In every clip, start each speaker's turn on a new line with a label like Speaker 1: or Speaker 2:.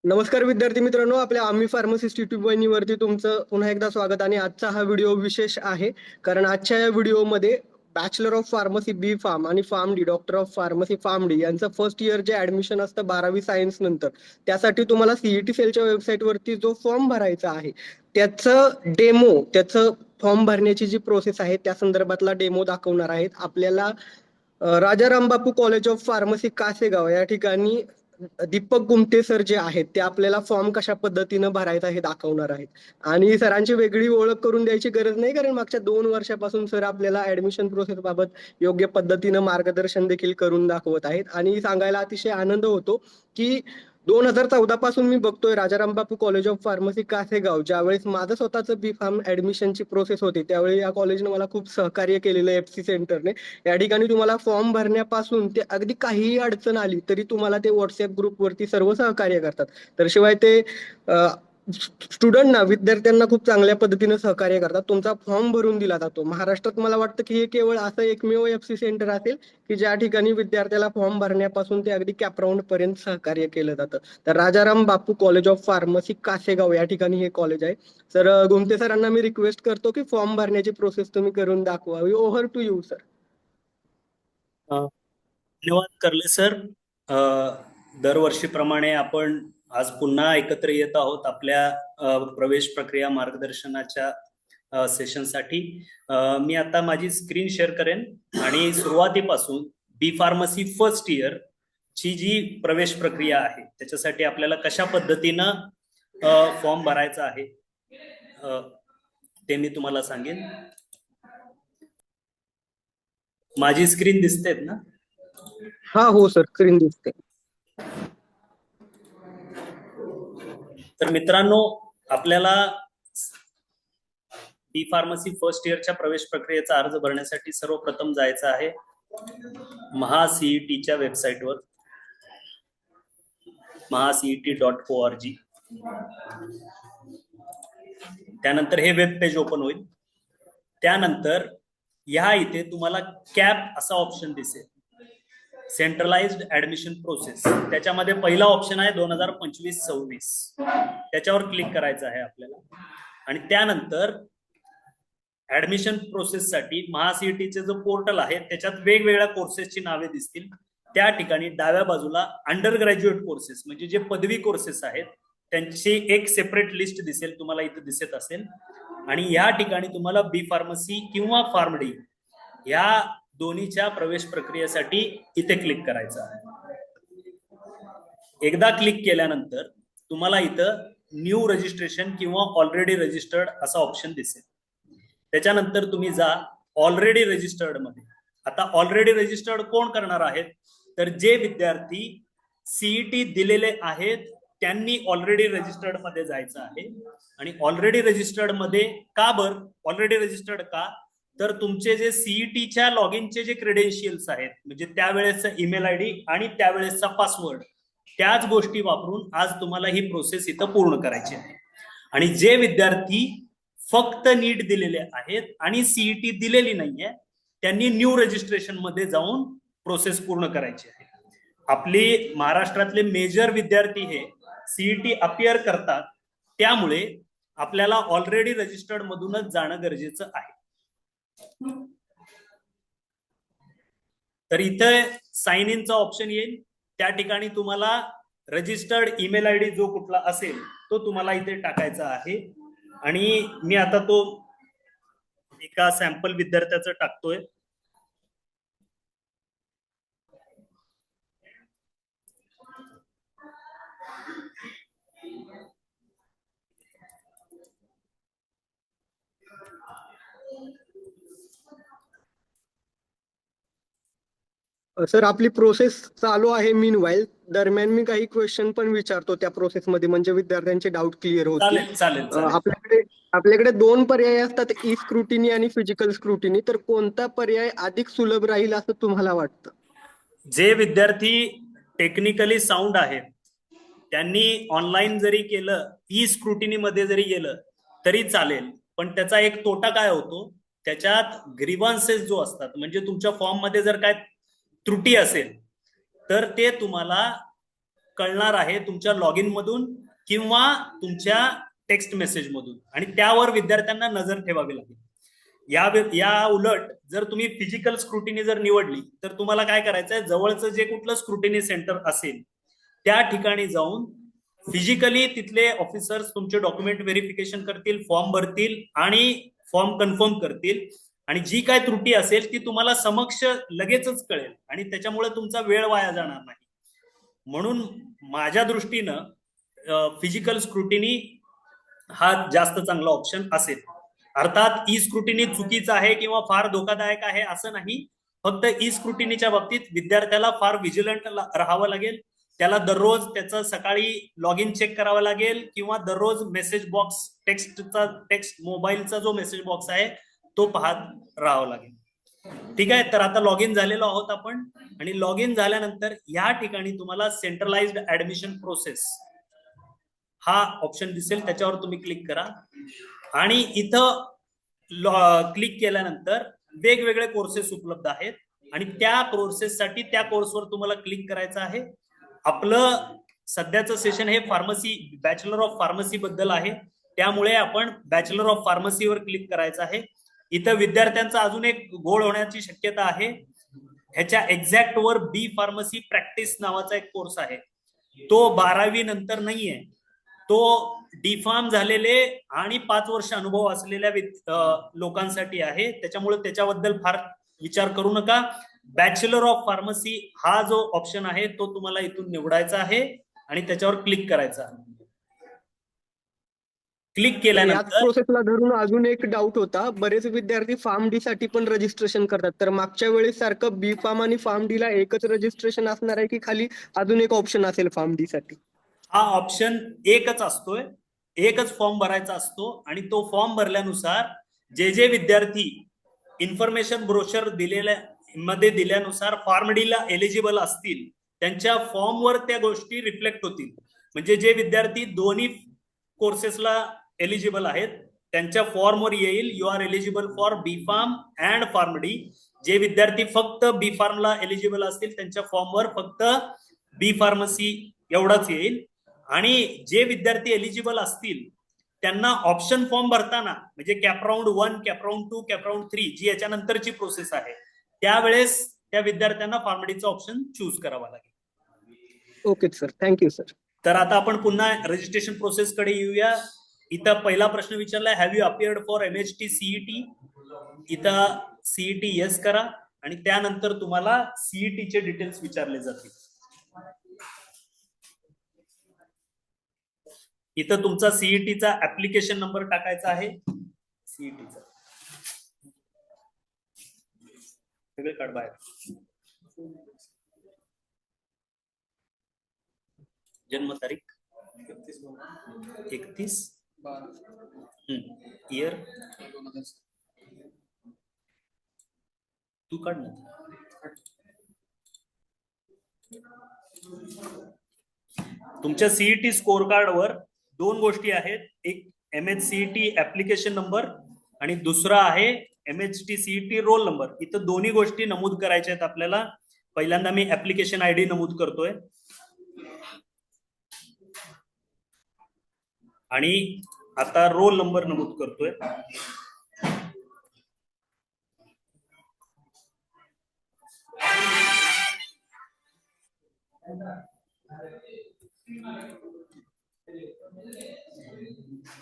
Speaker 1: नमस्कार विद्यार्थी मित्रांनो, आपल्या आम्ही फार्मासिस्ट युट्यूब वाहिनीवरती तुमचं पुन्हा एकदा स्वागत. आणि आजचा हा व्हिडिओ विशेष आहे, कारण आजच्या या व्हिडिओमध्ये bachelor of pharmacy B pharm आणि pharm D, doctor of pharmacy pharm D यांचं फर्स्ट इयर जे ऍडमिशन असतं 12वी सायन्स नंतर, त्यासाठी तुम्हाला सीईटी सेलच्या वेबसाईटवरती जो फॉर्म भरायचा आहे त्याचं फॉर्म भरण्याची जी प्रोसेस आहे त्या संदर्भातला डेमो दाखवणार आहेत आपल्याला. राजा रामबापू कॉलेज ऑफ फार्मसी कासेगाव या ठिकाणी दीपक गुमटे सर जे आहेत ते आपल्याला फॉर्म कशा पद्धतीनं भरायचा हे दाखवणार आहेत. आणि सरांची वेगळी ओळख करून द्यायची गरज नाही, कारण मागच्या 2 वर्षापासून सर आपल्याला ऍडमिशन प्रोसेस बाबत योग्य पद्धतीनं मार्गदर्शन देखील करून दाखवत आहेत. आणि सांगायला अतिशय आनंद होतो की 2014 पासून मी बघतोय Rajaram Bapu college of pharmacy Kasegaon, ज्यावेळेस माझं स्वतःचं बी फार्म ऍडमिशनची प्रोसेस होती त्यावेळी या कॉलेजने मला खूप सहकार्य केलेलं एफसी सेंटरने. या ठिकाणी तुम्हाला फॉर्म भरण्यापासून ते अगदी काहीही अडचण आली तरी तुम्हाला ते व्हॉट्सअप ग्रुपवरती सर्व सहकार्य करतात. तर शिवाय ते स्टुडंटना, विद्यार्थ्यांना खूप चांगल्या पद्धतीने सहकार्य करतात. तुमचा फॉर्म भरून दिला जातो. महाराष्ट्रात मला वाटतं की हे केवळ असं एकमेव एफसी सेंटर असेल की ज्या ठिकाणी विद्यार्थ्याला फॉर्म भरण्यापासून ते अगदी कॅपराऊंड पर्यंत सहकार्य केलं जातं. तर Rajaram Bapu college of pharmacy Kasegaon या ठिकाणी हे कॉलेज आहे. सर गुमते सरांना मी रिक्वेस्ट करतो की फॉर्म भरण्याची प्रोसेस तुम्ही करून दाखवावी. Over to you sir.
Speaker 2: धन्यवाद करले सर. दरवर्षीप्रमाणे आपण आज पुन्हा एकत्र येत आहोत आपल्या प्रवेश प्रक्रिया मार्गदर्शनाच्या सेशनसाठी. मी आता माझी स्क्रीन शेअर करेन आणि सुरुवातीपासून बी फार्मसी फर्स्ट इयर ची जी प्रवेश प्रक्रिया आहे त्याच्यासाठी आपल्याला कशा पद्धतीनं फॉर्म भरायचा आहे ते मी तुम्हाला सांगेन. माझी स्क्रीन दिसते ना?
Speaker 1: हा हो सर, स्क्रीन दिसते.
Speaker 2: तर मित्रांनो, आपल्याला बी फार्मसी फर्स्ट इयरच्या प्रवेश प्रक्रियेचा अर्ज भरण्यासाठी सर्वप्रथम जायचं आहे महासीईटीच्या वेबसाईटवर, महासीईटी.org. त्यानंतर हे वेब पेज ओपन होईल. त्यानंतर ह्या इथे तुम्हाला कॅप असा ऑप्शन दिसेल, सेंट्रलाइज्ड ऍडमिशन प्रोसेस. त्याच्यामध्ये पहिला ऑप्शन आहे 2025-26. त्याच्यावर क्लिक करायचं आहे आपल्याला. आणि त्यानंतर ऍडमिशन प्रोसेससाठी महासीईटीचे जो पोर्टल आहे त्याच्यात वेगवेगळ्या कोर्सेसची नावे दिसतील. त्या ठिकाणी डाव्या बाजूला अंडर ग्रॅज्युएट कोर्सेस म्हणजे जे पदवी कोर्सेस आहेत त्यांची एक सेपरेट लिस्ट दिसेल, तुम्हाला इथे दिसत असेल. आणि या ठिकाणी तुम्हाला बी फार्मसी किंवा फार्म डी या दोन्हीच्या प्रवेश प्रक्रियेसाठी इथे क्लिक करायचं आहे. एकदा क्लिक केल्यानंतर तुम्हाला इथं न्यू रजिस्ट्रेशन किंवा ऑलरेडी रजिस्टर्ड असा ऑप्शन दिसेल. त्याच्यानंतर तुम्ही जा ऑलरेडी रजिस्टर्ड मध्ये. आता ऑलरेडी रजिस्टर्ड कोण करणार आहेत? तर जे विद्यार्थी सीईटी दिलेले आहेत त्यांनी ऑलरेडी रजिस्टर्ड मध्ये जायचं आहे. आणि ऑलरेडी रजिस्टर्ड मध्ये का ऑलरेडी रजिस्टर्ड का? तर तुमचे जे सीईटीच्या लॉग इनचे जे क्रेडेन्शियल्स आहेत, म्हणजे त्यावेळेसचा ईमेल आयडी आणि त्यावेळेसचा पासवर्ड, त्याच गोष्टी वापरून आज तुम्हाला ही प्रोसेस इथं पूर्ण करायची आहे. आणि जे विद्यार्थी फक्त नीट दिलेले आहेत आणि सीईटी दिलेली नाहीये त्यांनी न्यू रजिस्ट्रेशन मध्ये जाऊन प्रोसेस पूर्ण करायची आहे. आपली महाराष्ट्रातले मेजर विद्यार्थी हे सीईटी अपियर करतात, त्यामुळे आपल्याला ऑलरेडी रजिस्टर्ड मधूनच जाणं गरजेचं आहे. तर इथे साइन इनचा ऑप्शन येईल. त्या ठिकाणी तुम्हाला रजिस्टर्ड ईमेल आयडी जो कुठला असेल तो तुम्हाला इथे टाकायचा आहे. आणि मी आता तो एका सॅम्पल विद्यार्थ्याचं टाकतोय.
Speaker 1: सर आपली प्रोसेस चालू आहे. मीनवाईल दरम्यान मी काही क्वेश्चन पण विचारतो त्या प्रोसेसमध्ये, म्हणजे विद्यार्थ्यांचे डाऊट क्लिअर होतील.
Speaker 2: चालेल चालेल चालेल.
Speaker 1: आपल्याकडे 2 पर्याय असतात, ई स्क्रुटिनी आणि फिजिकल स्क्रुटिनी. तर कोणता पर्याय अधिक सुलभ राहील असं तुम्हाला वाटतं?
Speaker 2: जे विद्यार्थी टेक्निकली साऊंड आहेत त्यांनी ऑनलाईन जरी केलं, ई स्क्रुटिनी मध्ये जरी गेलं तरी चालेल. पण त्याचा एक तोटा काय होतो, त्याच्यात ग्रीव्हन्सेस जो असतात, म्हणजे तुमच्या फॉर्म मध्ये जर काय त्रुटी असेल तर ते तुम्हाला कळणार आहे तुमच्या लॉग इन मधून किंवा तुमच्या टेक्स्ट मेसेज मधून, आणि त्यावर विद्यार्थ्यांना नजर ठेवावी लागेल. या उलट जर तुम्ही फिजिकल स्क्रुटिनी जर निवडली तर तुम्हाला काय करायचंय, जवळचं जे कुठलं स्क्रुटिनी सेंटर असेल त्या ठिकाणी जाऊन फिजिकली तिथले ऑफिसर्स तुमचे डॉक्युमेंट व्हेरिफिकेशन करतील, फॉर्म भरतील आणि फॉर्म कन्फर्म करतील, आणि जी काय त्रुटी असेल ती तुम्हाला समक्ष लगेचच कळेल आणि त्याच्यामुळे तुमचा वेळ वाया जाणार नाही. म्हणून माझ्या दृष्टीनं फिजिकल स्क्रुटिनी हा जास्त चांगला ऑप्शन असेल. अर्थात ई स्क्रुटिनी चुकीचं आहे किंवा फार धोकादायक आहे असं नाही, फक्त ई स्क्रुटिनीच्या बाबतीत विद्यार्थ्याला फार विजिलंट राहावं लागेल. त्याला दररोज त्याचं सकाळी लॉग इन चेक करावं लागेल किंवा दररोज मेसेज बॉक्स टेक्स्ट मोबाईलचा जो मेसेज बॉक्स आहे तो पाहत राहावं लागेल. ठीक आहे, तर आता लॉग इन झालेलो आहोत आपण, आणि लॉग इन झाल्यानंतर या ठिकाणी तुम्हाला सेंट्रलाइज्ड ऍडमिशन प्रोसेस हा ऑप्शन दिसेल, त्याच्यावर तुम्ही क्लिक करा. आणि इथं क्लिक केल्यानंतर वेगवेगळे कोर्सेस उपलब्ध आहेत आणि त्या कोर्सेससाठी त्या कोर्सवर तुम्हाला क्लिक करायचं आहे. आपलं सध्याचं सेशन हे फार्मसी, बॅचलर ऑफ फार्मसी बद्दल आहे, त्यामुळे आपण बॅचलर ऑफ फार्मसीवर क्लिक करायचं आहे. इथं विद्यार्थ्यांचा अजून एक घोळ होण्याची शक्यता आहे. ह्याच्या एक्झॅक्ट वर बी फार्मसी प्रॅक्टिस नावाचा एक कोर्स आहे, तो 12वी नंतर नाहीये, तो डिफार्म झालेले आणि 5 वर्ष अनुभव असलेल्या लोकांसाठी आहे. त्याच्यामुळे त्याच्याबद्दल फार विचार करू नका. बॅचलर ऑफ फार्मसी हा जो ऑप्शन आहे तो तुम्हाला इथून निवडायचा आहे आणि त्याच्यावर क्लिक करायचा. क्लिक
Speaker 1: याच
Speaker 2: केल्यानंतर
Speaker 1: प्रोसेसला धरून अजून एक डाऊट होता, बरेच विद्यार्थी फार्म डी साठी पण रजिस्ट्रेशन करतात, तर मागच्या वेळेस सारखं बी फार्म आणि फार्म डी ला एकच रजिस्ट्रेशन असणार आहे की खाली अजून एक ऑप्शन असेल फार्म डी साठी?
Speaker 2: हा ऑप्शन एकच असतोय, एकच फॉर्म भरायचा असतो आणि तो फॉर्म भरल्यानुसार जे विद्यार्थी इन्फॉर्मेशन ब्रोशर दिल्यानुसार फॉर्म डी ला एलिजिबल असतील त्यांच्या फॉर्मवर त्या गोष्टी रिफ्लेक्ट होतील. म्हणजे जे विद्यार्थी दोन्ही कोर्सेसला एलिजिबल आहेत त्यांच्या फॉर्मवर येईल you are eligible for B form and form D. जे विद्यार्थी फक्त बी फार्मला एलिजिबल असतील त्यांच्या फॉर्मवर फक्त बी फार्मसी एवढाच येईल. आणि जे विद्यार्थी एलिजिबल असतील त्यांना ऑप्शन फॉर्म भरताना, म्हणजे कॅपराऊंड 1, कॅपराऊंड 2, कॅपराऊंड 3 जी याच्यानंतरची प्रोसेस आहे, त्यावेळेस त्या विद्यार्थ्यांना फार्म डीचा ऑप्शन चूज करावा लागेल.
Speaker 1: Okay sir, thank you sir.
Speaker 2: तर आता आपण पुन्हा रजिस्ट्रेशन प्रोसेस कडे येऊया. इथं पहिला प्रश्न विचारलाय, have you appeared for MHT CET? इथं CET येस करा आणि त्यानंतर तुम्हाला CET चे डिटेल्स विचारले जातील. इथं तुमचा CETचा ऍप्लिकेशन नंबर टाकायचा आहे. CETचा सगळे काढ बाहेर. जन्मतारीख 31 इयर तू काढ ना. तुमच्या CET स्कोर कार्डवर 2 गोष्टी आहेत, एक MHCET ऍप्लिकेशन नंबर आणि दुसरा आहे MHT CET रोल नंबर. इथं दोन्ही गोष्टी नमूद करायच्या आहेत आपल्याला. पहिल्यांदा मी ऍप्लिकेशन ID नमूद करतोय आणि आता रोल नंबर नमूद करतोय.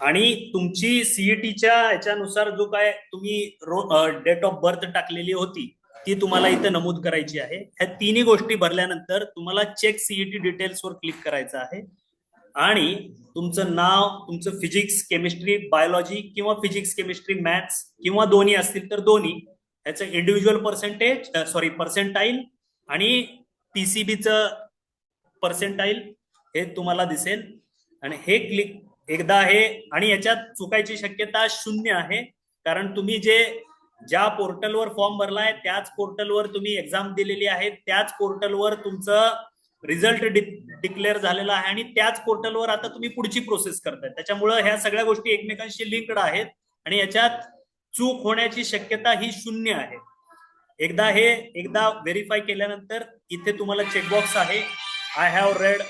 Speaker 2: आणि तुमची CETच्या याच्यानुसार जो काय तुम्ही डेट ऑफ बर्थ टाकलेली होती ती तुम्हाला इथे नमूद करायची आहे. ह्या तिन्ही गोष्टी भरल्यानंतर तुम्हाला चेक CET डिटेल्स वर क्लिक करायचं आहे आणि तुमचं नाव, तुमचं फिजिक्स केमिस्ट्री बायोलॉजी किंवा फिजिक्स केमिस्ट्री मॅथ्स किंवा दोन्ही असतील तर दोन्ही, ह्याचं इंडिव्हिज्युअल पर्सेंटाईल आणि PCBचं पर्सेंटाईल हे तुम्हाला दिसेल. आणि हे क्लिक एकदा हे, आणि याच्यात चुकायची शक्यता 0 आहे, कारण तुम्ही ज्या पोर्टलवर फॉर्म भरलाय त्याच पोर्टलवर तुम्ही एक्झाम दिलेली आहे, त्याच पोर्टलवर तुमचं रिझल्ट डिक्लेअर झालेला आहे आणि त्याच पोर्टलवर आता तुम्ही पुढची प्रोसेस करताय. त्याच्यामुळे ह्या सगळ्या गोष्टी एकमेकांशी लिंक्ड आहेत आणि याच्यात चूक होण्याची शक्यता ही 0 आहे. एकदा व्हेरीफाय केल्यानंतर इथे तुम्हाला चेकबॉक्स आहे, I have read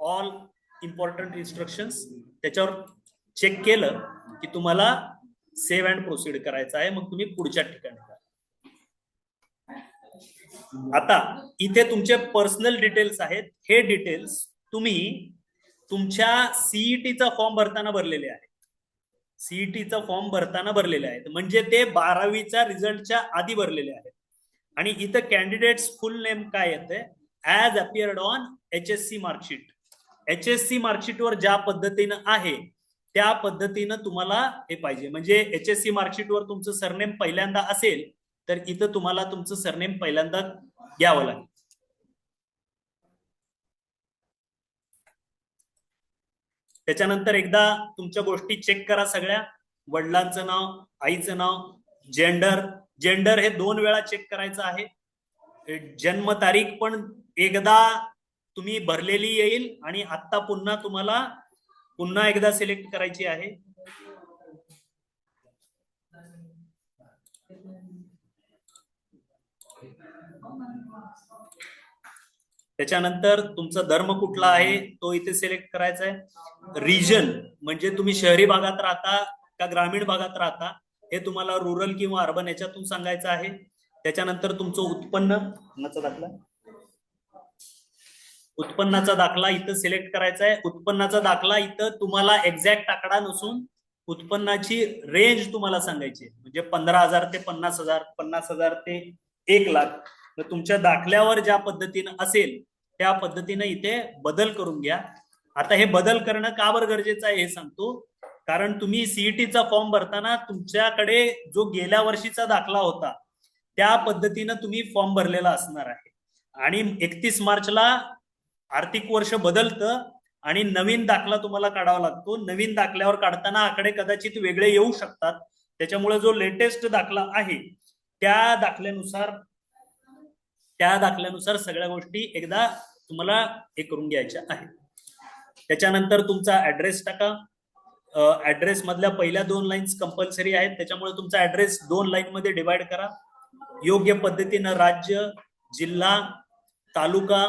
Speaker 2: all important instructions, त्याच्यावर चेक केलं की तुम्हाला सेव्ह अँड प्रोसीड करायचं आहे, मग तुम्ही पुढच्या ठिकाणी जा. आता इथे तुमचे पर्सनल डिटेल्स आहेत. हे डिटेल्स तुम्ही तुमच्या सीईटीचा फॉर्म भरताना भरलेले आहेत. सीईटीचा फॉर्म भरताना भरलेले आहेत, म्हणजे ते 12वीच्या रिझल्टच्या आधी भरलेले आहेत. आणि इथं कॅन्डिडेट्स फुल नेम काय येते, as appeared on HSC marksheet. HSC मार्कशीटवर ज्या पद्धतीनं आहे त्या पद्धतीनं तुम्हाला हे पाहिजे. म्हणजे HSC मार्कशीटवर तुमचं सरनेम पहिल्यांदा असेल तर इथं तुम्हाला तुमचं सरनेम पहिल्यांदा घ्यावं लागेल. त्याच्यानंतर एकदा तुमच्या गोष्टी चेक करा सगळ्या. वडिलांचं नाव, आईचं नाव, जेंडर हे 2 वेळा चेक करायचं आहे. जन्मतारीख पण एकदा तुम्ही भरलेली येईल आणि आता पुन्हा तुम्हाला पुन्हा एकदा सिलेक्ट करायची आहे. त्याच्यानंतर तुमचा धर्म कुठला आहे तो इथे सिलेक्ट करायचा आहे. रिजन म्हणजे तुम्ही शहरी भागात राहता का ग्रामीण भागात राहता हे तुम्हाला रुरल किंवा अर्बन याच्यातून सांगायचं आहे. त्याच्यानंतर तुमचं उत्पन्नाचा दाखला इथं सिलेक्ट करायचा आहे. उत्पन्नाचा दाखला इथं तुम्हाला एक्झॅक्ट आकडा नसून उत्पन्नाची रेंज तुम्हाला सांगायची, म्हणजे 15,000 ते 50,000, 50,000 ते 1,00,000. तर तुमच्या दाखल्यावर ज्या पद्धतीनं असेल त्या पद्धतीनं इथे बदल करून घ्या. आता हे बदल करणं का बरं गरजेचं आहे हे सांगतो. कारण तुम्ही सीईटीचा फॉर्म भरताना तुमच्याकडे जो गेल्या वर्षीचा दाखला होता त्या पद्धतीनं तुम्ही फॉर्म भरलेला असणार आहे. आणि 31 मार्चला आर्थिक वर्ष बदलतं आणि नवीन दाखला तुम्हाला काढावा लागतो. नवीन दाखल्यावर काढताना आकडे कदाचित वेगळे येऊ शकतात. त्याच्यामुळे जो लेटेस्ट दाखला आहे त्या दाखल्यानुसार सगळ्या गोष्टी एकदा तुम्हाला हे करून घ्यायच्या आहेत. त्याच्यानंतर तुमचा ऍड्रेस टाका. ऍड्रेस मधल्या पहिल्या 2 लाईन्स कंपल्सरी आहेत, त्याच्यामुळे तुमचा ऍड्रेस 2 लाईन मध्ये डिवाइड करा. योग्य पद्धतीनं राज्य, जिल्हा, तालुका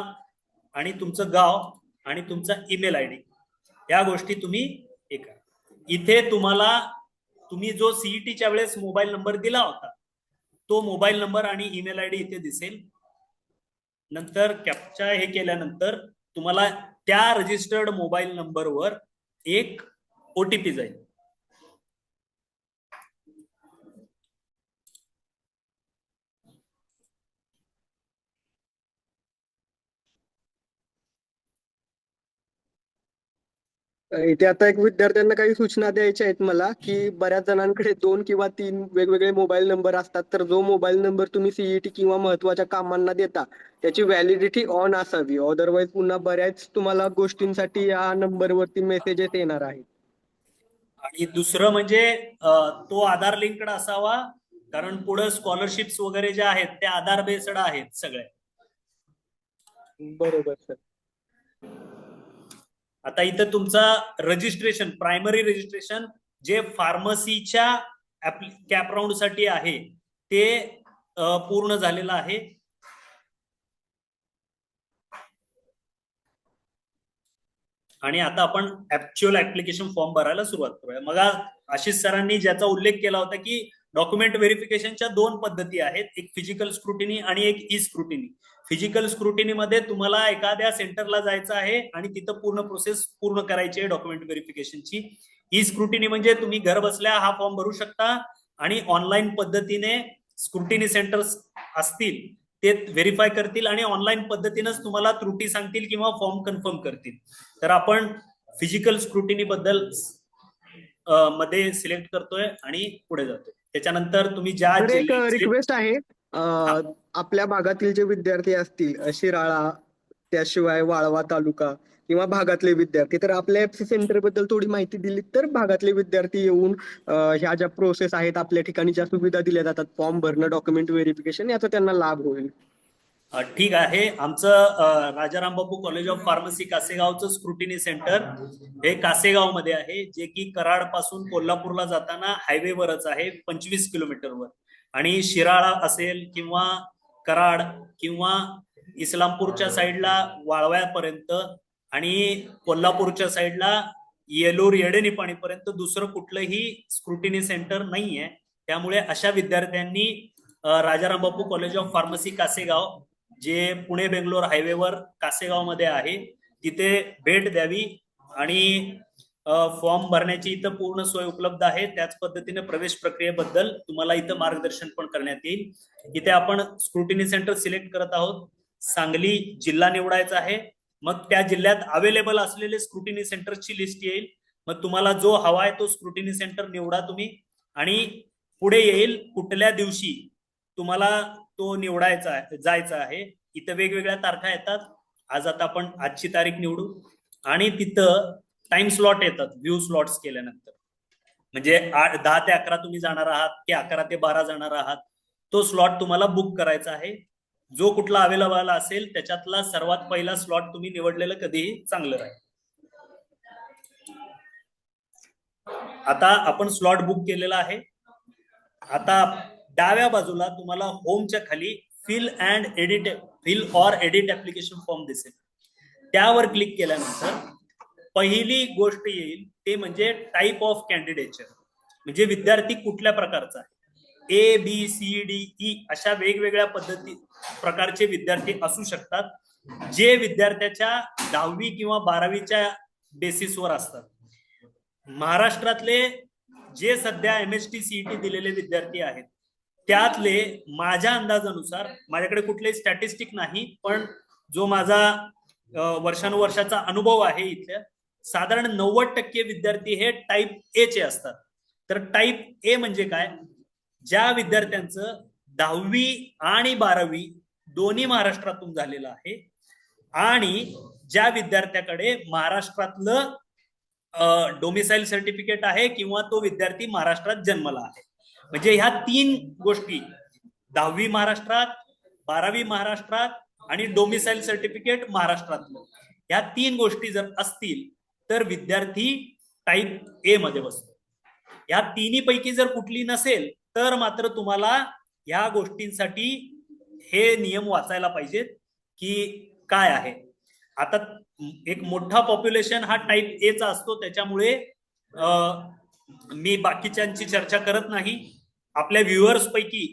Speaker 2: आणि तुमचं गाव आणि तुमचा ईमेल आयडी या गोष्टी तुम्ही हे करा. इथे तुम्ही जो सीईटीच्या वेळेस मोबाईल नंबर दिला होता तो मोबाईल नंबर आणि ईमेल आयडी इथे दिसेल. नंतर कॅप्चा हे केल्यानंतर तुम्हाला त्या रजिस्टर्ड मोबाईल नंबरवर एक OTP जाईल.
Speaker 1: इथे आता एक विद्यार्थ्यांना काही सूचना द्यायच्या आहेत मला, की बऱ्याच जणांकडे 2 किंवा 3 वेगवेगळे मोबाईल नंबर असतात. तर जो मोबाईल नंबर तुम्ही सीईटी किंवा महत्वाच्या कामांना देता त्याची व्हॅलिडिटी ऑन असावी. अदरवाईज पुन्हा बऱ्याच तुम्हाला गोष्टींसाठी या नंबरवरती मेसेजेस येणार आहेत.
Speaker 2: आणि दुसरं म्हणजे तो आधार लिंक्ड असावा, कारण पुढे स्कॉलरशिप्स वगैरे ज्या आहेत त्या आधार बेस्ड आहेत सगळे.
Speaker 1: बरोबर सर.
Speaker 2: आता इथं तुमचा रजिस्ट्रेशन, प्रायमरी रजिस्ट्रेशन जे फार्मसीच्या कॅप राऊंड साठी आहे ते पूर्ण झालेलं आहे. आणि आता आपण ऍक्च्युअल ऍप्लिकेशन फॉर्म भरायला सुरुवात करूया. मग आशिष सरांनी ज्याचा उल्लेख केला होता की डॉक्युमेंट व्हेरिफिकेशनच्या 2 पद्धती आहेत, एक फिजिकल स्क्रुटिनी आणि एक ई स्क्रुटिनी. फिजिकल स्क्रुटिनी मध्ये तुम्हाला एखाद्या सेंटरला जायचं आहे आणि तिथं पूर्ण प्रोसेस पूर्ण करायची आहे डॉक्युमेंट व्हेरिफिकेशनची. ई स्क्रुटिनी म्हणजे तुम्ही घर बसल्या हा फॉर्म भरू शकता आणि ऑनलाईन पद्धतीने स्क्रुटिनी सेंटर्स असतील ते व्हेरीफाय करतील आणि ऑनलाईन पद्धतीनेच तुम्हाला त्रुटी सांगतील किंवा फॉर्म कन्फर्म करतील. तर आपण फिजिकल स्क्रुटिनी बद्दल मध्ये सिलेक्ट करतोय आणि पुढे जातोय. त्याच्यानंतर तुम्ही ज्या
Speaker 1: एक रिक्वेस्ट आहे, आपल्या भागातील जे विद्यार्थी असतील, शिराळा त्याशिवाय वाळवा तालुका किंवा भागातले विद्यार्थी, तर आपल्या एफसी सेंटर बद्दल थोडी माहिती दिली तर भागातले विद्यार्थी येऊन ह्या ज्या प्रोसेस आहेत आपल्या ठिकाणी ज्या सुविधा दिल्या जातात, फॉर्म भरणं, डॉक्युमेंट व्हेरिफिकेशन, याचा त्यांना लाभ होईल.
Speaker 2: ठीक आहे. आमचं Rajaram Bapu college of pharmacy कासेगावचं स्क्रुटिनी सेंटर हे कासेगाव मध्ये आहे, जे की कराड पासून कोल्हापूरला जाताना हायवेवरच आहे, 25 किलोमीटरवर. आणि शिराळा असेल किंवा कराड किंवा इस्लामपूरच्या साईडला वाळव्यापर्यंत आणि कोल्हापूरच्या साईडला येलूर येडेनिपाणीपर्यंत दुसरं कुठलंही स्क्रुटिनी सेंटर नाहीये. त्यामुळे अशा विद्यार्थ्यांनी Rajaram Bapu college of pharmacy Kasegaon, जे पुणे बेंगलोर हायवेवर कासेगाव मध्ये आहे, तिथे भेट द्यावी. आणि फॉर्म भरण्याची इथं पूर्ण सोय उपलब्ध आहे. त्याच पद्धतीने प्रवेश प्रक्रियेबद्दल तुम्हाला इथं मार्गदर्शन पण करण्यात येईल. इथे आपण स्क्रुटिनी सेंटर सिलेक्ट करत आहोत. सांगली जिल्हा निवडायचा आहे. मग त्या जिल्ह्यात अवेलेबल असलेले स्क्रुटिनी सेंटरची लिस्ट येईल. मग तुम्हाला जो हवा आहे तो स्क्रुटिनी सेंटर निवडा तुम्ही, आणि पुढे येईल कुठल्या दिवशी तुम्हाला तो निवडायचा आहे, जायचा आहे. इथं वेगवेगळ्या तारखा येतात. आज आता आपण आजची तारीख निवडू, आणि तिथं टाइम स्लॉट येतात व्ह्यू स्लॉट्स केल्यानंतर. म्हणजे 10 ते 11 तुम्ही जाणार आहात की 11 ते 12 जाणार आहात, तो स्लॉट तुम्हाला बुक करायचा आहे. जो कुठला अवेलेबल असेल त्याच्यातला सर्वात पहिला स्लॉट तुम्ही निवडलेलं कधीही चांगलं राहील. आता आपण स्लॉट बुक केलेला आहे. आता डाव्या बाजूला तुम्हाला होमच्या खाली fill or edit application form दिसेल. त्यावर क्लिक केल्यानंतर पहिली गोष्ट येईल ते म्हणजे टाईप ऑफ कॅन्डिडेचर, म्हणजे विद्यार्थी कुठल्या प्रकारचा आहे. ABCDE अशा वेगवेगळ्या प्रकारचे विद्यार्थी असू शकतात, जे विद्यार्थ्याच्या 10वी किंवा 12वीच्या बेसिसवर असतात. महाराष्ट्रातले जे सध्या MHT CET दिलेले विद्यार्थी आहेत त्यातले माझ्या अंदाजानुसार, माझ्याकडे कुठलेही स्टॅटिस्टिक नाही, पण जो माझा वर्षानुवर्षाचा अनुभव आहे इथल्या, साधारण 90% विद्यार्थी हे टाईप ए चे असतात. तर टाईप ए म्हणजे काय? ज्या विद्यार्थ्यांचं 10वी आणि 12वी दोन्ही महाराष्ट्रातून झालेलं आहे, आणि ज्या विद्यार्थ्याकडे महाराष्ट्रातलं डोमिसाईल सर्टिफिकेट आहे किंवा तो विद्यार्थी महाराष्ट्रात जन्मला आहे. म्हणजे ह्या 3 गोष्टी, 10वी महाराष्ट्रात, 12वी महाराष्ट्रात आणि डोमिसाईल सर्टिफिकेट महाराष्ट्रातलं, ह्या 3 गोष्टी जर असतील तर विद्यार्थी टाईप ए मध्ये बसतो. या तिन्ही पैकी जर कुठली नसेल तर मात्र तुम्हाला ह्या गोष्टींसाठी हे नियम वाचायला पाहिजेत की काय आहे. आता एक मोठा पॉप्युलेशन हा टाईप ए चा असतो, त्याच्यामुळे मी बाकीच्यांची चर्चा करत नाही. आपल्या व्ह्युअर्स पैकी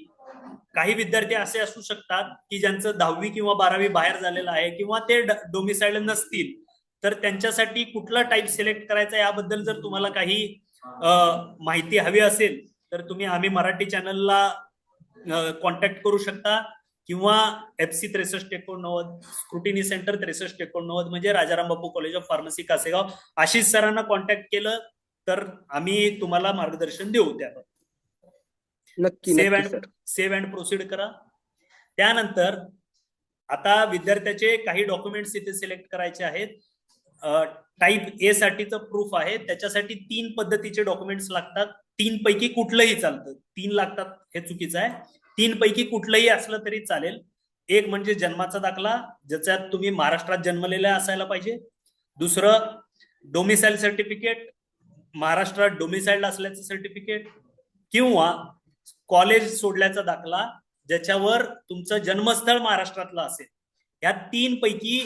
Speaker 2: काही विद्यार्थी असे असू शकतात की ज्यांचं 10वी किंवा 12वी बाहेर झालेलं आहे किंवा ते डोमिसाईल नसतील, तर त्यांच्यासाठी कुठला टाईप सिलेक्ट करायचा याबद्दल जर तुम्हाला काही माहिती हवी असेल तर तुम्ही आम्ही मराठी चॅनलला कॉन्टॅक्ट करू शकता, किंवा FC 6389 स्क्रुटिनी सेंटर 6389 म्हणजे Rajaram Bapu college of pharmacy Kasegaon, Ashish सरांना कॉन्टॅक्ट केलं तर आम्ही तुम्हाला मार्गदर्शन देऊ. त्यावर
Speaker 1: नक्की
Speaker 2: सेव्ह अँड प्रोसीड करा. त्यानंतर आता विद्यार्थ्याचे काही डॉक्युमेंट्स इथे सिलेक्ट करायचे आहेत. टाईप ए साठीचं प्रूफ आहे, त्याच्यासाठी 3 पद्धतीचे डॉक्युमेंट्स लागतात. 3 पैकी कुठलंही चालतं. 3 लागतात हे चुकीचं आहे. 3 पैकी कुठलंही असलं तरी चालेल. एक म्हणजे जन्माचा दाखला, ज्याच्यात तुम्ही महाराष्ट्रात जन्मलेला असायला पाहिजे. दुसरं डोमिसाईल सर्टिफिकेट, महाराष्ट्रात डोमिसाईल असल्याचं सर्टिफिकेट, किंवा कॉलेज सोडल्याचा दाखला ज्याच्यावर तुमचं जन्मस्थळ महाराष्ट्रातलं असेल. या 3 पैकी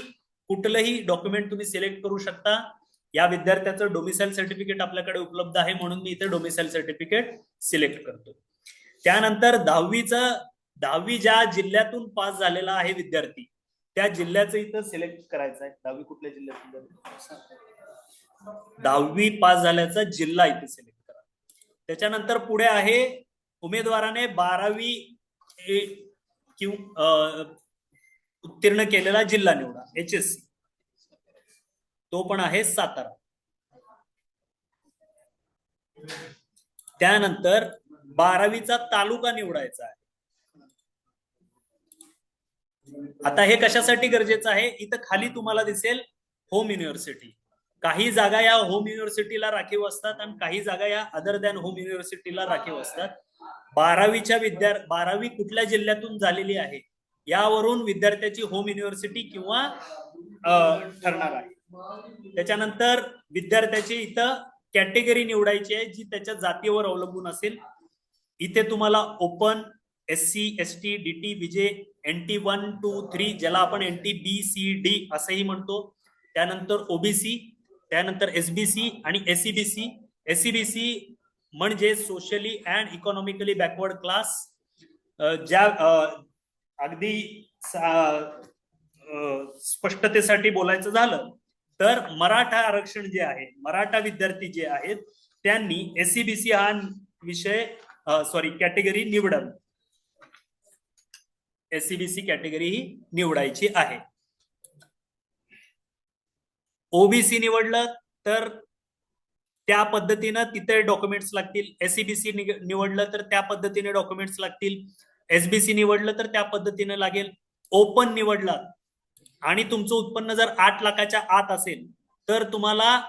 Speaker 2: कुठलंही डॉक्युमेंट तुम्ही सिलेक्ट करू शकता. या विद्यार्थ्याचं डोमिसाईल सर्टिफिकेट आपल्याकडे उपलब्ध आहे म्हणून मी इथे डोमिसाईल सर्टिफिकेट सिलेक्ट करतो. त्यानंतर 10वी ज्या जिल्ह्यातून पास झालेला आहे विद्यार्थी, त्या जिल्ह्याचं इथं सिलेक्ट करायचं आहे. 10वी कुठल्या जिल्ह्यातून, 10वी पास झाल्याचा जिल्हा इथे सिलेक्ट करा. त्याच्यानंतर पुढे आहे उमेदवाराने 12वी उत्तीर्ण केलेला जिल्हा निवडा. HSC तो पण आहे सातारा. त्यानंतर 12वीचा तालुका निवडायचा आहे. आता हे कशासाठी गरजेचं आहे? इथं खाली तुम्हाला दिसेल होम युनिव्हर्सिटी. काही जागा या होम युनिव्हर्सिटीला राखीव असतात आणि काही जागा या अदर दॅन होम युनिव्हर्सिटीला राखीव असतात. 12वी कुठल्या जिल्ह्यातून झालेली आहे यावरून विद्यार्थ्याची होम युनिव्हर्सिटी किंवा ठरणार आहे. त्याच्यानंतर विद्यार्थ्याची इथं कॅटेगरी निवडायची आहे जी त्याच्या जातीवर अवलंबून असेल. इथे तुम्हाला open, SC, ST, DT, विजे, NT 1, 2, 3 ज्याला आपण NT B, C, D असंही म्हणतो, त्यानंतर ओबीसी, त्यानंतर एसबीसी आणि एसईबीसी. एसईबीसी म्हणजे socially and economically backward class. ज्या अगदी स्पष्टतेसाठी बोलायचं झालं तर मराठा आरक्षण जे आहे, मराठा विद्यार्थी जे आहेत त्यांनी एसईबीसी हा विषय कॅटेगरी निवडावी. एसईबीसी कॅटेगरी ही निवडायची आहे. ओबीसी निवडलं तर त्या पद्धतीनं तिथे डॉक्युमेंट्स लागतील. एसईबीसी निवडलं तर त्या पद्धतीने डॉक्युमेंट्स लागतील. एसबीसी निवडलं तर त्या पद्धतीने लागेल. ओपन निवडला आणि तुमचं उत्पन्न जर 8 लाखाच्या आत असेल तर तुम्हाला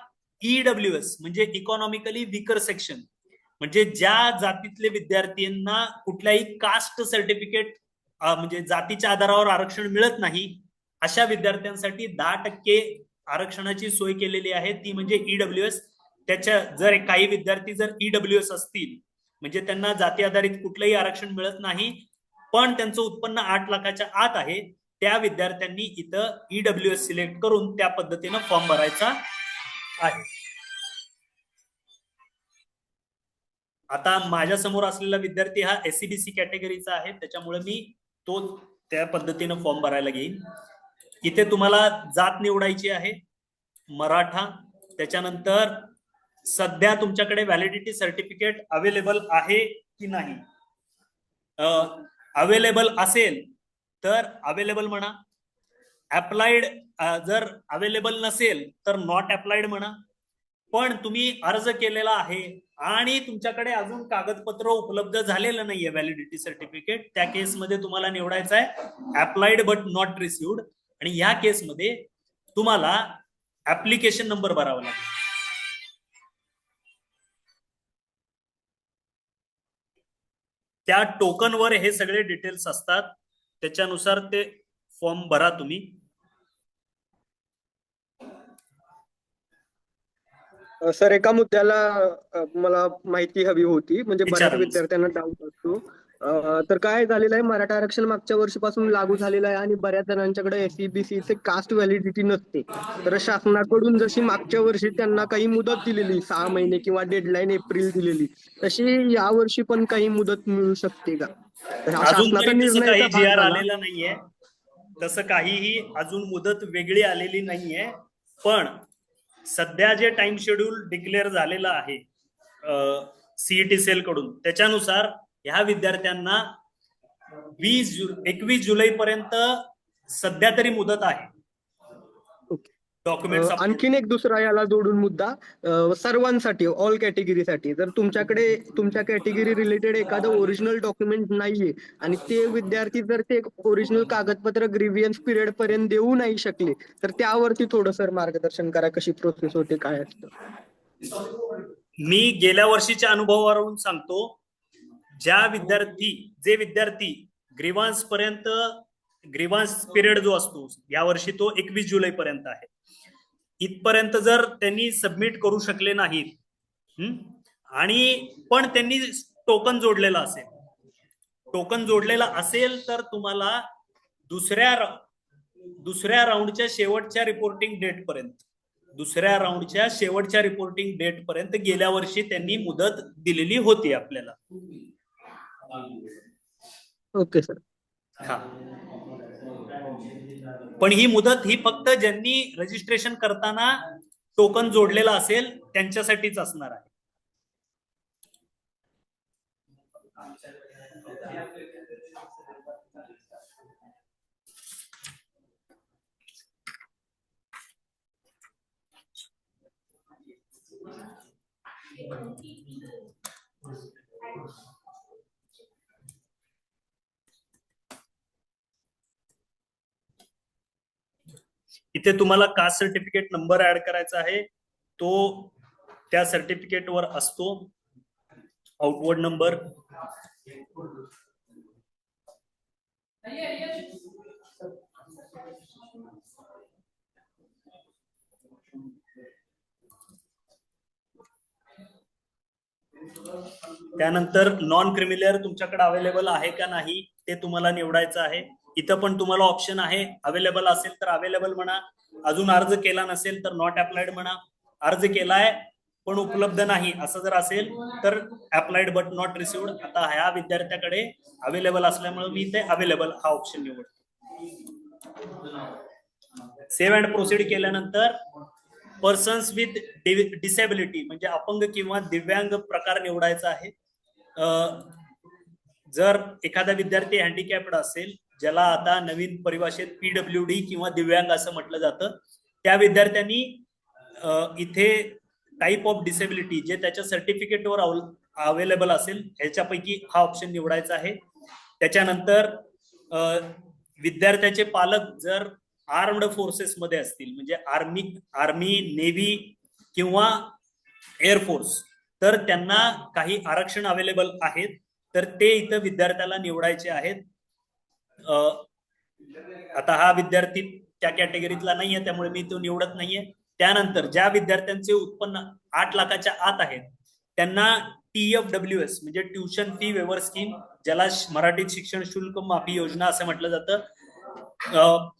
Speaker 2: ईडब्ल्यूएस म्हणजे इकॉनॉमिकली वीकर सेक्शन, म्हणजे ज्या जातीतले विद्यार्थ्यांना कुठल्याही कास्ट सर्टिफिकेट म्हणजे जातीच्या आधारावर आरक्षण मिळत नाही, अशा विद्यार्थ्यांसाठी 10% आरक्षणाची सोय केलेली आहे, ती म्हणजे ईडब्ल्यूएस. त्याच्या जर काही विद्यार्थी जर ईडब्ल्यूएस असतील म्हणजे त्यांना जाती आधारित कुठलंही आरक्षण मिळत नाही पण त्यांचं उत्पन्न 8 लाखाच्या आत आहे, त्या विद्यार्थ्यांनी इथं ईडब्ल्यूएस सिलेक्ट करून त्या पद्धतीनं फॉर्म भरायचा आहे. आता माझ्या समोर असलेला विद्यार्थी हा एससीबीसी कॅटेगरीचा आहे, त्याच्यामुळे मी तो त्या पद्धतीनं फॉर्म भरायला घेईन. इथे तुम्हाला जात निवडायची आहे मराठा. त्याच्यानंतर सध्या तुमच्याकडे व्हॅलिडिटी सर्टिफिकेट अवेलेबल आहे की नाही. अवेलेबल असेल तर अवेलेबल म्हणा. अप्लाइड जर अवेलेबल नसेल तर नॉट अप्लाइड म्हणा. पण तुम्ही अर्ज केलेला आहे आणि तुमच्याकडे अजून कागदपत्र उपलब्ध झालेलं नाहीये व्हॅलिडिटी सर्टिफिकेट, त्या केसमध्ये तुम्हाला निवडायचं आहे अप्लाइड बट नॉट रिसिव्ड. आणि या केसमध्ये तुम्हाला ऍप्लिकेशन नंबर भरावा लागेल. त्या टोकनवर हे सगळे डिटेल्स असतात, त्याच्यानुसार ते फॉर्म भरा तुम्ही.
Speaker 1: सर, एका मुद्द्याला मला माहिती हवी होती, म्हणजे बऱ्याच
Speaker 2: विचारा ना.
Speaker 1: विद्यार्थ्यांना डाऊट असतो. तर काय झालेलं आहे, मराठा आरक्षण मागच्या वर्षीपासून लागू झालेलं आहे आणि बऱ्याच जणांच्याकडे एसईबीसी चे कास्ट व्हॅलिडिटी नसते. तर शासनाकडून जशी मागच्या वर्षी त्यांना काही मुदत दिलेली 6 महिने किंवा डेडलाईन एप्रिल दिलेली, तशी यावर्षी पण काही मुदत मिळू शकते का? तर हा
Speaker 2: अजून
Speaker 1: शासनाचा
Speaker 2: तरी तसं काही
Speaker 1: निर्णयाचा
Speaker 2: जी
Speaker 1: भाग
Speaker 2: आर
Speaker 1: झाला.
Speaker 2: आलेला नाहीये, तसं काहीही अजून मुदत वेगळी आलेली नाहीये. पण सध्या जे टाइम शेड्यूल डिक्लेअर झालेलं आहे सीईटी सेल कडून, त्याच्यानुसार ह्या विद्यार्थ्यांना 21 जुलै पर्यंत सध्या तरी मुदत आहे डॉक्युमेंट्स अपलोड.
Speaker 1: आणखीन एक दुसरा याला जोडून मुद्दा, सर्वांसाठी ऑल कॅटेगरीसाठी, जर तुमच्याकडे तुमच्या कॅटेगरी रिलेटेड एखादं ओरिजिनल डॉक्युमेंट नाहीये आणि ते विद्यार्थी जर ते ओरिजिनल कागदपत्र ग्रीव्हियन्स पिरियड पर्यंत देऊ नाही शकले तर त्यावरती थोडं मार्गदर्शन करा, कशी प्रोसेस होते, काय असतं.
Speaker 2: मी गेल्या वर्षीच्या अनुभवावरून सांगतो, जे विद्यार्थी ग्रीवान्स पर्यंत, ग्रीवान्स पिरियड जो असतो यावर्षी तो 21 जुलै पर्यंत आहे, इथपर्यंत जर त्यांनी सबमिट करू शकले नाहीत आणि पण त्यांनी टोकन जोडलेला असेल तर तुम्हाला दुसऱ्या राऊंडच्या शेवटच्या रिपोर्टिंग डेट पर्यंत गेल्या वर्षी त्यांनी मुदत दिलेली होती आपल्याला.
Speaker 1: Okay sir.
Speaker 2: हा, पण ही मुदत ही फक्त ज्यांनी रजिस्ट्रेशन करताना टोकन जोडलेला असेल त्यांच्यासाठीच असणार आहे. इथे तुम्हाला कास्ट सर्टिफिकेट नंबर ऍड करायचा आहे, तो त्या सर्टिफिकेट वर असतो, आउटवर्ड नंबर. त्यानंतर नॉन क्रिमिलियर तुमच्याकडे अवेलेबल आहे का नाही ते तुम्हाला निवडायचं आहे. इथं पण तुम्हाला ऑप्शन आहे, अवेलेबल असेल तर अवेलेबल म्हणा, अजून अर्ज केला नसेल तर नॉट अप्लाइड म्हणा, अर्ज केलाय पण उपलब्ध नाही असं जर असेल तर अप्लाइड बट नॉट रिसिव्ड. आता ह्या विद्यार्थ्याकडे अवेलेबल असल्यामुळे मी इथे अवेलेबल हा ऑप्शन निवडतो. सेव्ह अँड प्रोसीड केल्यानंतर पर्सन्स विथ डिसेबिलिटी म्हणजे अपंग किंवा दिव्यांग प्रकार निवडायचा आहे. जर एखादा विद्यार्थी हँडिकॅप्ड असेल, ज्याला आता नवीन परिभाषेत PWD किंवा दिव्यांग असं म्हटलं जातं, त्या विद्यार्थ्यांनी इथे टाईप ऑफ डिसेबिलिटी जे त्याच्या सर्टिफिकेटवर अवेलेबल असेल ह्याच्यापैकी हा ऑप्शन निवडायचा आहे. त्याच्यानंतर विद्यार्थ्याचे पालक जर आर्म्ड फोर्सेस मध्ये असतील म्हणजे आर्मी नेव्ही किंवा एअरफोर्स, तर त्यांना काही आरक्षण अवेलेबल आहेत तर ते इथं विद्यार्थ्याला निवडायचे आहेत. आता हा विद्यार्थी त्या कॅटेगरीतला नाहीये त्यामुळे मी तो निवडत नाहीये. त्यानंतर ज्या विद्यार्थ्यांचे उत्पन्न 8 लाखाच्या आत आहेत त्यांना TFWS म्हणजे ट्युशन फी वेवर स्कीम, ज्याला मराठीत शिक्षण शुल्क माफी योजना असं म्हटलं जातं,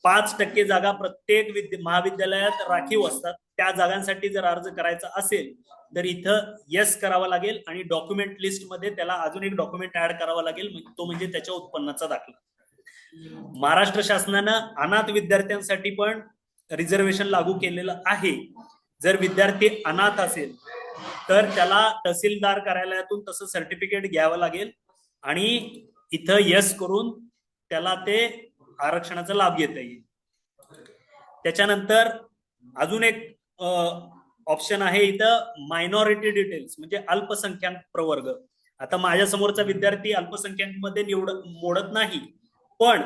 Speaker 2: 5% जागा प्रत्येक महाविद्यालयात राखीव असतात. त्या जागांसाठी जर अर्ज करायचा असेल तर इथं येस करावा लागेल आणि डॉक्युमेंट लिस्ट मध्ये त्याला अजून एक डॉक्युमेंट ऍड करावा लागेल, तो म्हणजे त्याच्या उत्पन्नाचा दाखला. महाराष्ट्र शासनानं अनाथ विद्यार्थ्यांसाठी पण रिझर्वेशन लागू केलेलं आहे. जर विद्यार्थी अनाथ असेल तर त्याला तहसीलदार कार्यालयातून तसं सर्टिफिकेट घ्यावं लागेल आणि इथं यस करून त्याला ते आरक्षणाचा लाभ घेता येईल. त्याच्यानंतर अजून एक ऑप्शन आहे इथं मायनॉरिटी डिटेल्स म्हणजे अल्पसंख्याक प्रवर्ग. आता माझ्या समोरचा विद्यार्थी अल्पसंख्याक मध्ये मोडत नाही, पण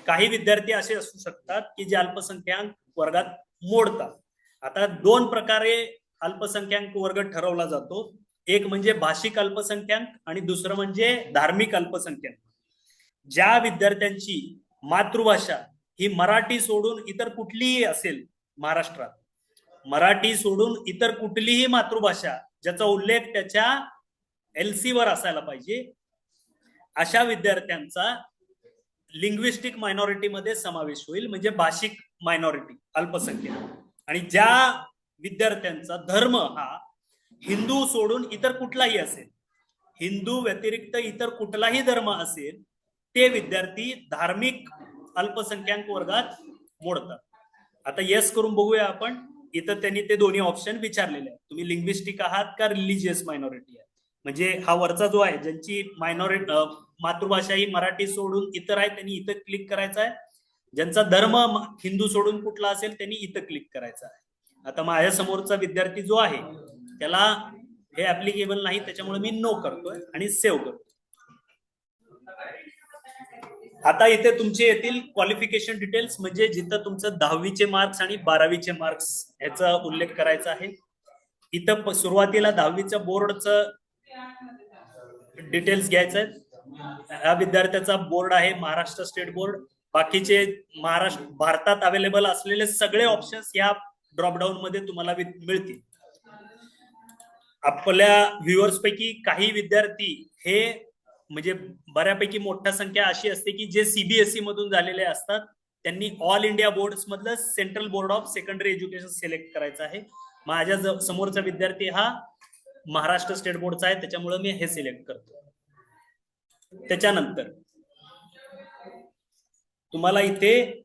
Speaker 2: काही विद्यार्थी असे असू शकतात की जे अल्पसंख्याक वर्गात मोडतात. आता 2 प्रकारे अल्पसंख्याक वर्ग ठरवला जातो, एक म्हणजे भाषिक अल्पसंख्याक आणि दुसरं म्हणजे धार्मिक अल्पसंख्याक. ज्या विद्यार्थ्यांची मातृभाषा ही मराठी सोडून इतर कुठलीही असेल महाराष्ट्रात, मराठी सोडून इतर कुठलीही मातृभाषा ज्याचा उल्लेख त्याच्या LC वर असायला पाहिजे, अशा विद्यार्थ्यांचा लिंग्विस्टिक मायनॉरिटी मध्ये समावेश होईल म्हणजे भाषिक मायनॉरिटी अल्पसंख्याक. आणि ज्या विद्यार्थ्यांचा धर्म हा हिंदू सोडून इतर कुठलाही असेल, हिंदू व्यतिरिक्त इतर कुठलाही धर्म असेल, ते विद्यार्थी धार्मिक अल्पसंख्याक वर्गात मोडतात. आता येस करून बघूया आपण. इथं त्यांनी ते दोन्ही ऑप्शन विचारलेले आहेत, तुम्ही लिंग्विस्टिक आहात का रिलिजियस मायनॉरिटी आहे. म्हणजे हा वरचा जो आहे ज्यांची मातृभाषा ही मराठी सोडून इतर आहे त्यांनी इथं क्लिक करायचं आहे. ज्यांचा धर्म हिंदू सोडून कुठला असेल त्यांनी इथं क्लिक करायचं आहे. आता माझ्या समोरचा विद्यार्थी जो आहे त्याला हे ऍप्लिकेबल नाही, त्याच्यामुळे मी नो करतोय आणि सेव्ह करतो. आता इथे तुमचे येतील क्वालिफिकेशन डिटेल्स म्हणजे जिथं तुमचं 10वीचे मार्क्स आणि 12वीचे मार्क्स ह्याचा उल्लेख करायचा आहे. इथं सुरुवातीला 10वीचं बोर्डचं डिटेल्स घ्यायचं आहे. ह्या विद्यार्थ्याचा बोर्ड आहे महाराष्ट्र स्टेट बोर्ड. बाकीचे भारतात अवेलेबल असलेले सगळे ऑप्शन्स या ड्रॉपडाऊन मध्ये तुम्हाला मिळतील. आपल्या व्ह्युअर्स पैकी काही विद्यार्थी हे म्हणजे बऱ्यापैकी मोठ्या संख्या अशी असते की जे CBSE मधून झालेले असतात, त्यांनी ऑल इंडिया बोर्ड्स मधलं central board of secondary education select करायचं आहे. माझ्या समोरचा विद्यार्थी हा महाराष्ट्र स्टेट बोर्डचा आहे, त्याच्यामुळे मी हे सिलेक्ट करतो. त्याच्यानंतर तुम्हाला इथे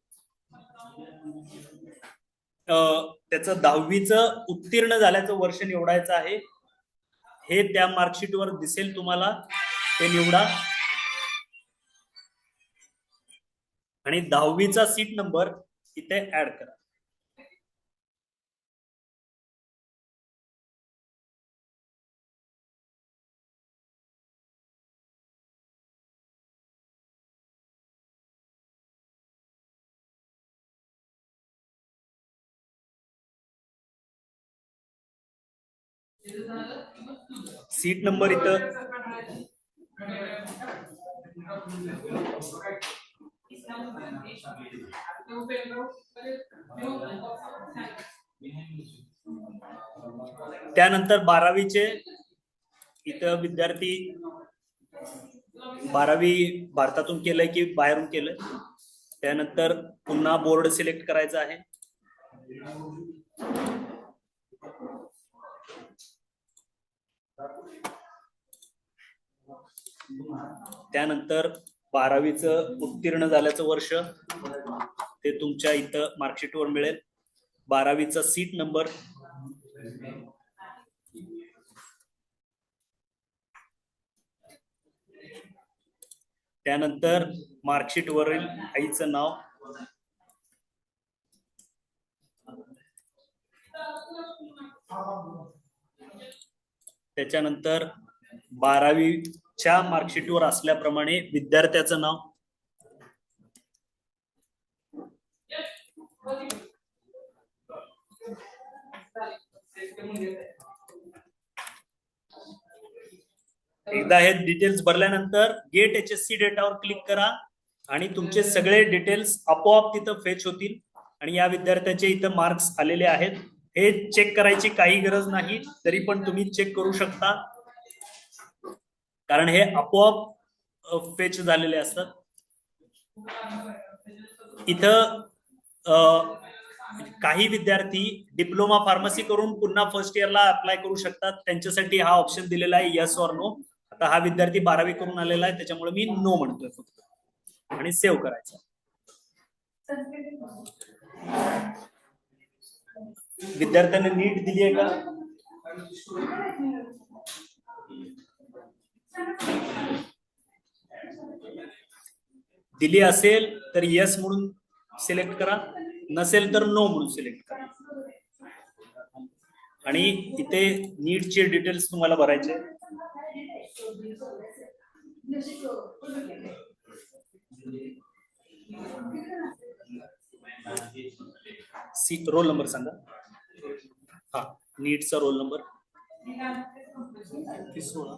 Speaker 2: त्याचं 10वीचं उत्तीर्ण झाल्याचं वर्ष निवडायचं आहे. हे त्या मार्कशीट वर दिसेल तुम्हाला, ते निवडा आणि 10वीचा सीट नंबर इथे ऍड करा. सीट नंबर इथं त्यानंतर 12वीचे इथं विद्यार्थी 12वी भारतातून केलंय की बाहेरून केलंय त्यानंतर पुन्हा बोर्ड सिलेक्ट करायचा आहे. त्यानंतर 12वीचं उत्तीर्ण झाल्याचं वर्ष ते तुमच्या इथं मार्कशीटवर मिळेल. 12वीचा सीट नंबर, त्यानंतर मार्कशीट वरील आईचं नाव, त्याच्यानंतर 12वीच्या मार्कशीटवर असल्याप्रमाणे विद्यार्थ्याचं नाव, एकदा हे डिटेल्स भरल्यानंतर गेट HSC डेटावर क्लिक करा आणि तुमचे सगळे डिटेल्स आपोआप तिथं फेच होतील आणि या विद्यार्थ्याचे इथं मार्क्स आलेले आहेत. हे चेक करायची काही गरज नाही, तरी पण तुम्ही चेक करू शकता कारण हे आपोआप फेच झालेले असतात. इथं काही विद्यार्थी डिप्लोमा फार्मसी करून पुन्हा फर्स्ट इयरला अप्लाय करू शकतात. त्यांच्यासाठी हा ऑप्शन दिलेला आहे यस ऑर नो. आता हा विद्यार्थी 12वी करून आलेला आहे, त्याच्यामुळे मी नो म्हणतोय फक्त आणि सेव्ह करायचं. विद्यार्थ्यांनी नीट दिली आहे का? दिली असेल तर यस म्हणून सिलेक्ट करा, नसेल तर नो म्हणून सिलेक्ट करा. आणि इथे नीटचे डिटेल्स तुम्हाला भरायचे. सीट रोल नंबर सांगा. हा, नीटचा रोल नंबर 16.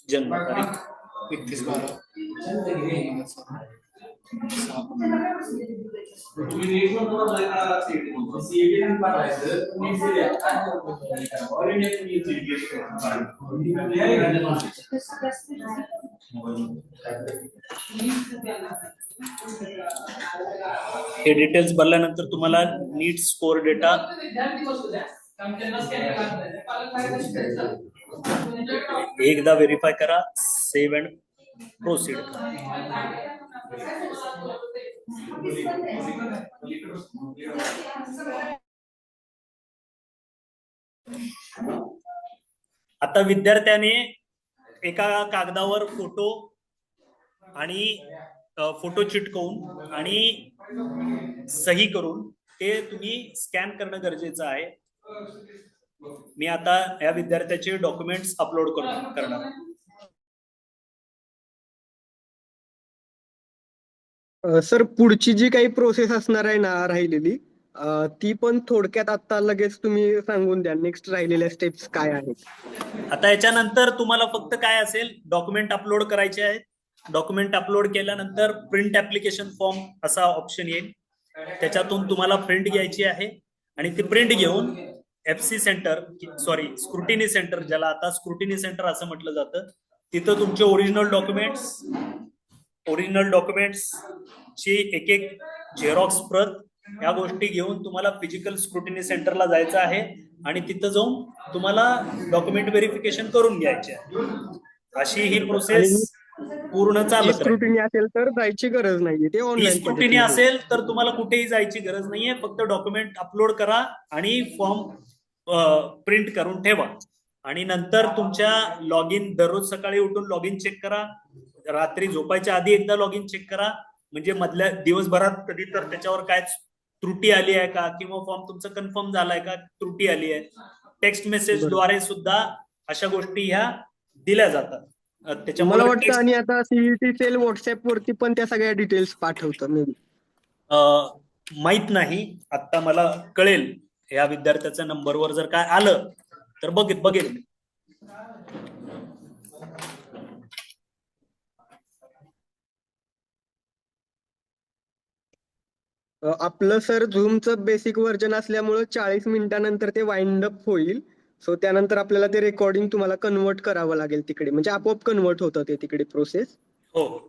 Speaker 2: जन्म तारीख 31/12. हे डिटेल्स भरल्यानंतर तुम्हाला नीट स्कोर डेटा एकदा व्हेरीफाय करा, सेव्ह अँड प्रोसीड. आता विद्यार्थ्याने एका कागदावर फोटो आणि फोटो चिटकवून आणि सही करून ते तुम्ही स्कॅन करणं गरजेचं आहे. मी आता या विद्यार्थ्याचे डॉक्युमेंट्स अपलोड करणार.
Speaker 1: सर, पुढची जी काही प्रोसेस असणार आहे ना राहिलेली, ती पण थोडक्यात आता लगेच तुम्ही सांगून द्या. नेक्स्ट राहिलेल्या स्टेप्स काय आहेत?
Speaker 2: आता याच्यानंतर तुम्हाला फक्त काय असेल, डॉक्युमेंट अपलोड करायचे आहेत. डॉक्युमेंट अपलोड केल्यानंतर प्रिंट ऍप्लिकेशन फॉर्म असा ऑप्शन येईल. त्याच्यातून तुम्हाला प्रिंट घ्यायची आहे आणि ती प्रिंट घेऊन FC centre, sorry scrutiny centre, ज्याला आता स्क्रुटिनी सेंटर असं म्हटलं जातं, तिथं तुमचे ओरिजिनल डॉक्युमेंट्स ची एक झेरॉक्स प्रत, या गोष्टी घेऊन तुम्हाला फिजिकल स्क्रुटिनी सेंटरला जायचं आहे आणि तिथं जाऊन तुम्हाला डॉक्युमेंट व्हेरिफिकेशन करून घ्यायचे आहे. अशी ही प्रोसेस पूर्ण चालत
Speaker 1: स्क्रुटिनी असेल तर जायची गरज नाहीये, ते ऑनलाईन
Speaker 2: स्क्रुटिनी असेल तर तुम्हाला कुठेही जायची गरज नाहीये. फक्त डॉक्युमेंट अपलोड करा आणि फॉर्म प्रिंट करून ठेवा आणि नंतर तुमच्या लॉग इन, दररोज सकाळी उठून लॉग इन चेक करा. रात्री झोपायच्या आधी एकदा लॉग इन चेक करा, म्हणजे मधल्या दिवसभरात कधी तर त्याच्यावर काय त्रुटी आली आहे का, किंवा फॉर्म तुमचा कन्फर्म झालाय का, त्रुटी आली आहे. टेक्स्ट मेसेजद्वारे सुद्धा अशा गोष्टी ह्या दिल्या जातात.
Speaker 1: मला वाटतं आणि आता CET सेल व्हॉट्सअप वरती पण त्या सगळ्या डिटेल्स पाठवतं मे बी.
Speaker 2: माहित नाही, आता मला कळेल. या विद्यार्थ्याच्या नंबरवर जर काय आलं तर बघेल.
Speaker 1: आपलं सर झूमचं बेसिक व्हर्जन असल्यामुळं 40 मिनिटानंतर ते वाइंड अप होईल. सो त्यानंतर आपल्याला ते रेकॉर्डिंग तुम्हाला कन्वर्ट करावं लागेल तिकडे, म्हणजे आपोआप कन्वर्ट होतं ते तिकडे प्रोसेस.
Speaker 2: हो हो.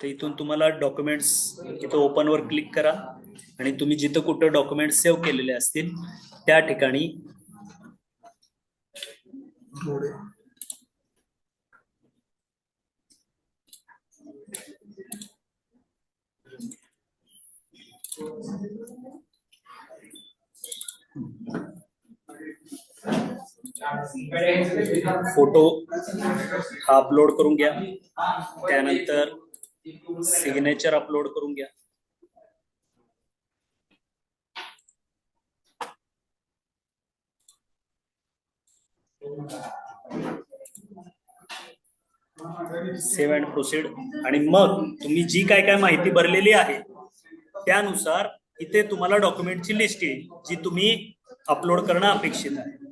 Speaker 2: तर इथून तुम्हाला डॉक्युमेंट्स इथं ओपन वर क्लिक करा आणि तुम्ही जिथं कुठं डॉक्युमेंट सेव्ह केलेले असतील त्या ठिकाणी फोटो हा अपलोड करून घ्या. त्यानंतर सिग्नेचर अपलोड करून घ्या. Save and proceed. आणि मग तुम्ही जी काय काय माहिती भरलेली आहे त्यानुसार इथे तुम्हाला डॉक्युमेंटची लिस्ट येईल जी तुम्ही अपलोड करणं अपेक्षित आहे.